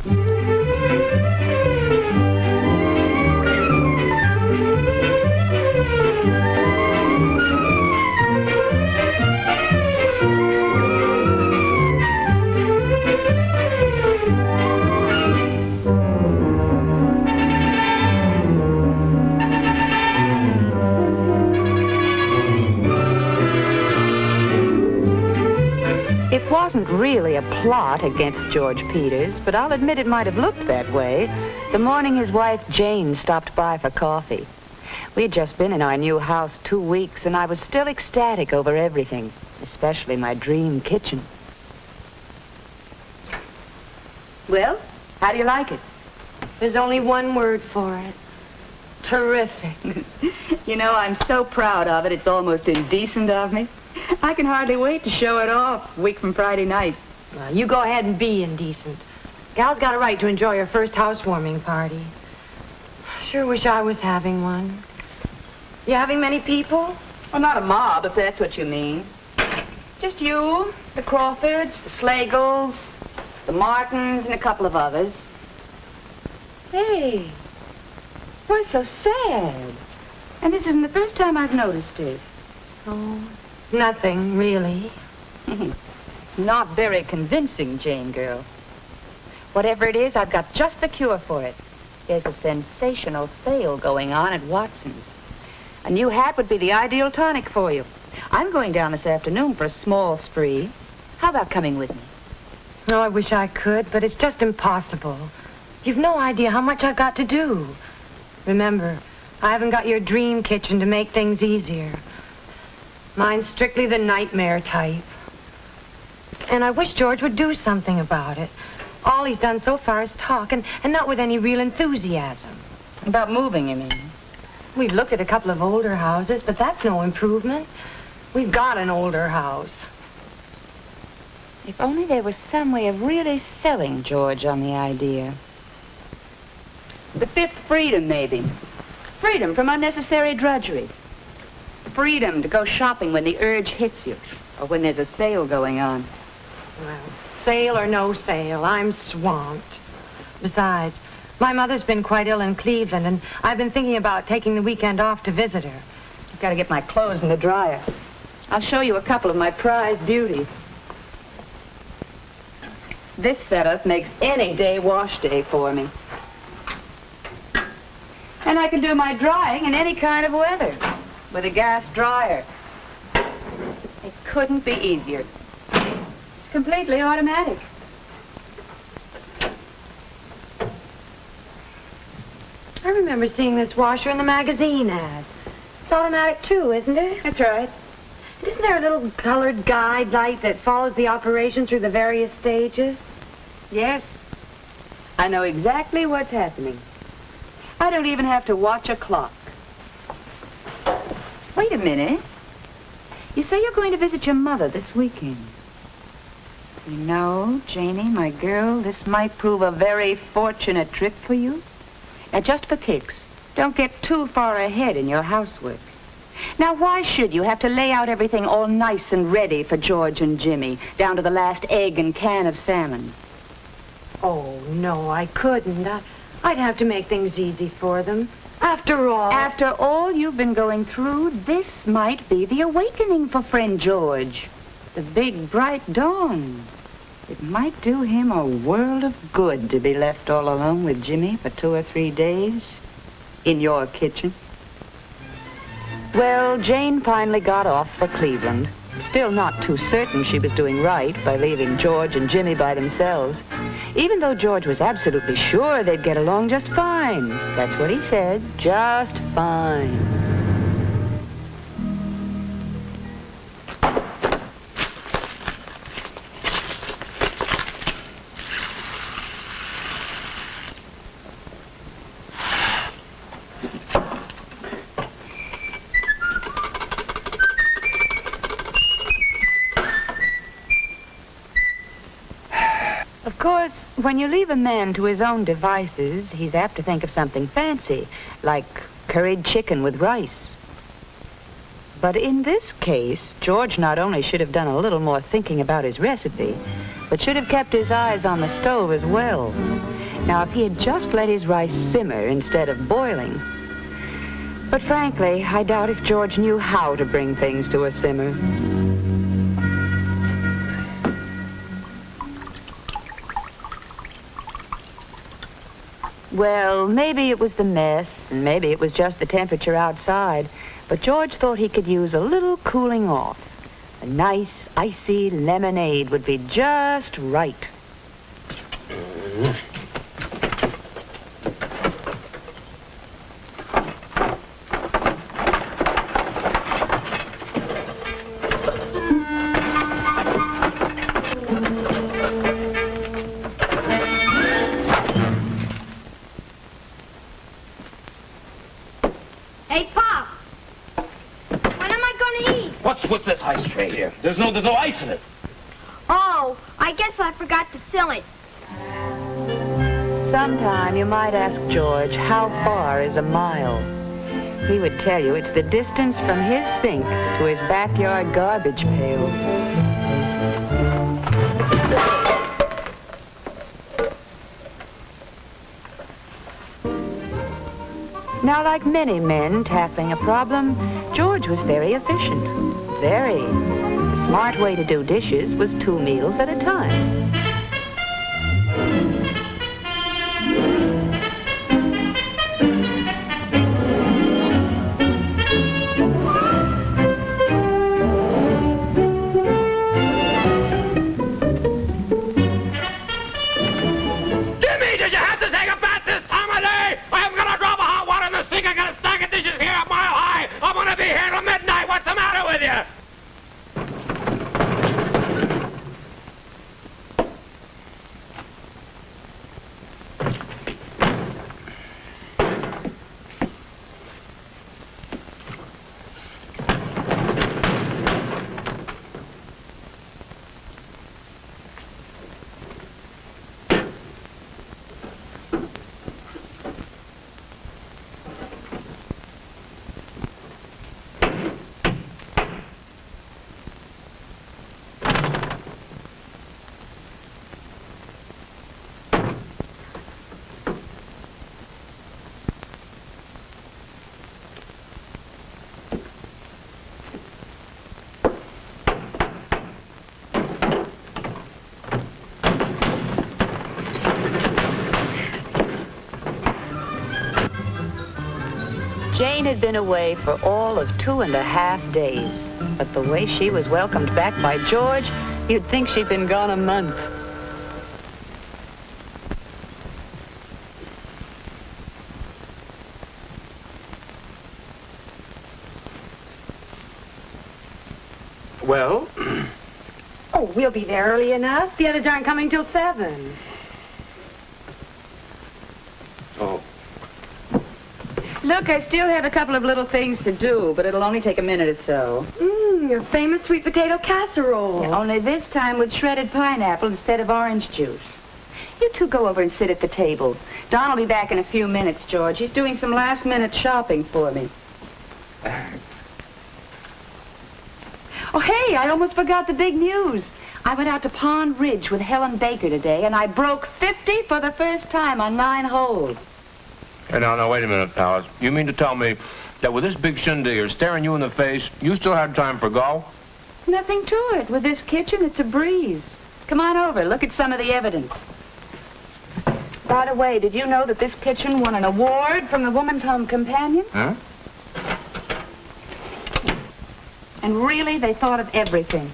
It wasn't really a plot against George Peters, but I'll admit it might have looked that way the morning his wife Jane stopped by for coffee. We had just been in our new house 2 weeks, and I was still ecstatic over everything, especially my dream kitchen. Well, how do you like it? There's only one word for it. Terrific. You know, I'm so proud of it, it's almost indecent of me. I can hardly wait to show it off a week from Friday night. Well, you go ahead and be indecent. Gal's got a right to enjoy her first housewarming party. Sure wish I was having one. You having many people? Well, not a mob, if that's what you mean. Just you, the Crawfords, the Slagles, the Martins, and a couple of others. Hey, why so sad? And this isn't the first time I've noticed it. Oh, nothing, really. Not very convincing, Jane girl. Whatever it is, I've got just the cure for it. There's a sensational sale going on at Watson's. A new hat would be the ideal tonic for you. I'm going down this afternoon for a small spree. How about coming with me? Oh, I wish I could, but it's just impossible. You've no idea how much I've got to do. Remember, I haven't got your dream kitchen to make things easier. Mine's strictly the nightmare type. And I wish George would do something about it. All he's done so far is talk, and not with any real enthusiasm. About moving, you mean? We've looked at a couple of older houses, but that's no improvement. We've got an older house. If only there was some way of really selling George on the idea. The fifth freedom, maybe. Freedom from unnecessary drudgery. Freedom to go shopping when the urge hits you, or when there's a sale going on. Well, sale or no sale, I'm swamped. Besides, my mother's been quite ill in Cleveland, and I've been thinking about taking the weekend off to visit her. I've got to get my clothes in the dryer. I'll show you a couple of my prized beauties. This setup makes any day wash day for me. And I can do my drying in any kind of weather with a gas dryer. It couldn't be easier. It's completely automatic. I remember seeing this washer in the magazine ad. It's automatic too, isn't it? That's right. Isn't there a little colored guide light that follows the operation through the various stages? Yes. I know exactly what's happening. I don't even have to watch a clock. Wait a minute. You say you're going to visit your mother this weekend. You know, Janie, my girl, this might prove a very fortunate trip for you. Now, just for kicks, don't get too far ahead in your housework. Now, why should you have to lay out everything all nice and ready for George and Jimmy, down to the last egg and can of salmon? Oh, no, I couldn't. I'd have to make things easy for them. After all... After all you've been going through, this might be the awakening for friend George. The big, bright dawn. It might do him a world of good to be left all alone with Jimmy for 2 or 3 days in your kitchen. Well, Jane finally got off for Cleveland. Still not too certain she was doing right by leaving George and Jimmy by themselves, even though George was absolutely sure they'd get along just fine. That's what he said, just fine. Of course, when you leave a man to his own devices, he's apt to think of something fancy, like curried chicken with rice. But in this case, George not only should have done a little more thinking about his recipe, but should have kept his eyes on the stove as well. Now, if he had just let his rice simmer instead of boiling. But frankly, I doubt if George knew how to bring things to a simmer. Well, maybe it was the mess, and maybe it was just the temperature outside, but George thought he could use a little cooling off. A nice, icy lemonade would be just right. Hey, Pop! When am I going to eat? What's this ice tray here? There's no ice in it. Oh, I guess I forgot to fill it. Sometime you might ask George how far is a mile. He would tell you it's the distance from his sink to his backyard garbage pail. Now, like many men tackling a problem, George was very efficient. Very. The smart way to do dishes was 2 meals at a time. Jimmy, did you have to take a bath this time of day? I'm gonna drop a hot water in the sink. I got a stack of dishes here a mile high. I'm gonna be here till midnight. What's the matter with you? Jane had been away for all of 2.5 days, but the way she was welcomed back by George, you'd think she'd been gone a month. Well? Oh, we'll be there early enough. The others aren't coming till 7. Oh. Look, I still have a couple of little things to do, but it'll only take a minute or so. Your famous sweet potato casserole. Yeah, only this time with shredded pineapple instead of orange juice. You two go over and sit at the table. Don will be back in a few minutes, George. He's doing some last-minute shopping for me. Oh, hey, I almost forgot the big news. I went out to Pond Ridge with Helen Baker today, and I broke 50 for the first time on 9 holes. Hey, now, wait a minute, Alice. You mean to tell me that with this big shindig staring you in the face, you still had time for golf? Nothing to it. With this kitchen, it's a breeze. Come on over. Look at some of the evidence. By the way, did you know that this kitchen won an award from the Woman's Home Companion? Huh? And really, they thought of everything.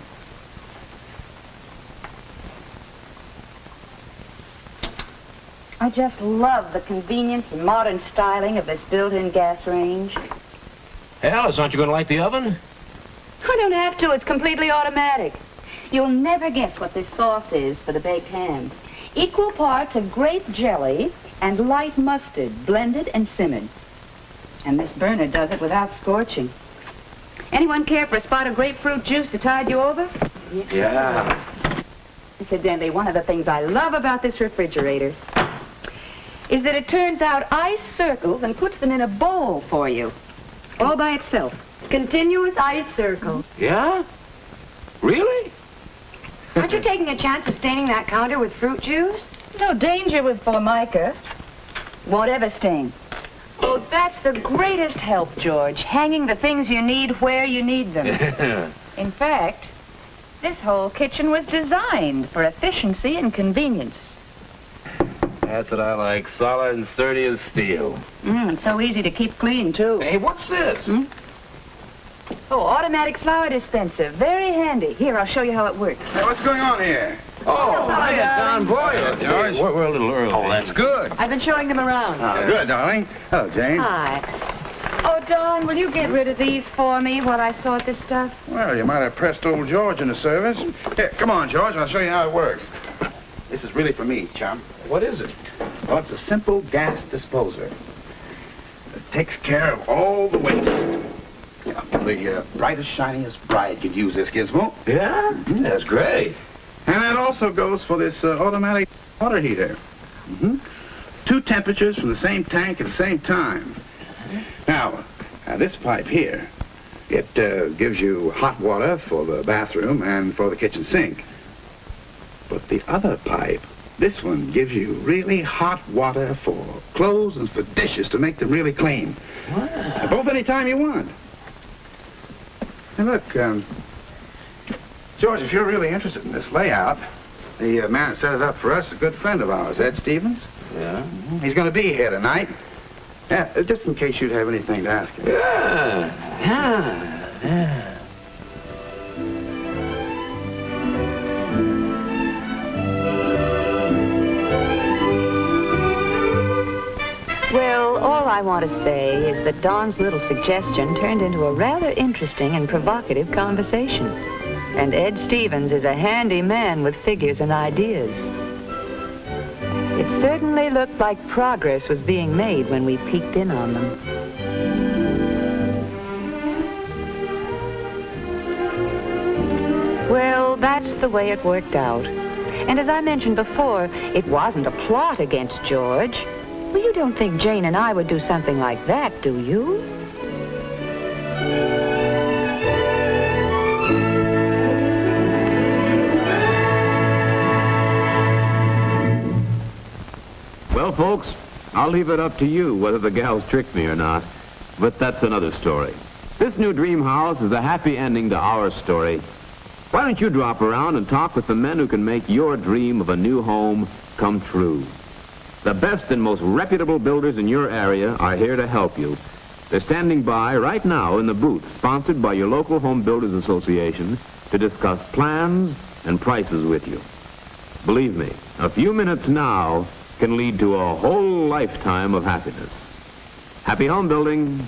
I just love the convenience and modern styling of this built-in gas range. Hey, Alice, aren't you going to light the oven? I don't have to. It's completely automatic. You'll never guess what this sauce is for the baked ham. Equal parts of grape jelly and light mustard, blended and simmered. And this burner does it without scorching. Anyone care for a spot of grapefruit juice to tide you over? Yeah. Incidentally, one of the things I love about this refrigerator is that it turns out ice circles and puts them in a bowl for you, all by itself. Continuous ice circle. Yeah? Really? Aren't you taking a chance of staining that counter with fruit juice? No danger with formica. Won't ever stain. Oh, that's the greatest help, George. Hanging the things you need where you need them. In fact, this whole kitchen was designed for efficiency and convenience. That's what I like. Solid and sturdy as steel. So easy to keep clean, too. Hey, what's this? Oh, automatic flour dispenser. Very handy. Here, I'll show you how it works. Hey, what's going on here? Oh, hiya, Don Boyle. George. We're a little early. Oh, that's good. I've been showing them around. Good, darling. Hello, Jane. Hi. Oh, Don, will you get rid of these for me while I sort this stuff? Well, you might have pressed old George into service. Here, come on, George, and I'll show you how it works. This is really for me, chum. What is it? Well, it's a simple gas disposer. It takes care of all the waste. Yeah, the brightest, shiniest bride could use this gizmo. Yeah? That's great. And that also goes for this automatic water heater. 2 temperatures from the same tank at the same time. Now, this pipe here, it gives you hot water for the bathroom and for the kitchen sink. But the other pipe, this one gives you really hot water for clothes and for dishes to make them really clean. Wow. Both any time you want. And look, George, if you're really interested in this layout, the man that set it up for us is a good friend of ours, Ed Stevens. Yeah? He's going to be here tonight. Yeah, just in case you'd have anything to ask him. Yeah. Well, all I want to say is that Don's little suggestion turned into a rather interesting and provocative conversation. And Ed Stevens is a handy man with figures and ideas. It certainly looked like progress was being made when we peeked in on them. Well, that's the way it worked out. And as I mentioned before, it wasn't a plot against George. Well, you don't think Jane and I would do something like that, do you? Well, folks, I'll leave it up to you whether the gals tricked me or not, but that's another story. This new dream house is a happy ending to our story. Why don't you drop around and talk with the men who can make your dream of a new home come true? The best and most reputable builders in your area are here to help you. They're standing by right now in the booth, sponsored by your local Home Builders Association, to discuss plans and prices with you. Believe me, a few minutes now can lead to a whole lifetime of happiness. Happy home building.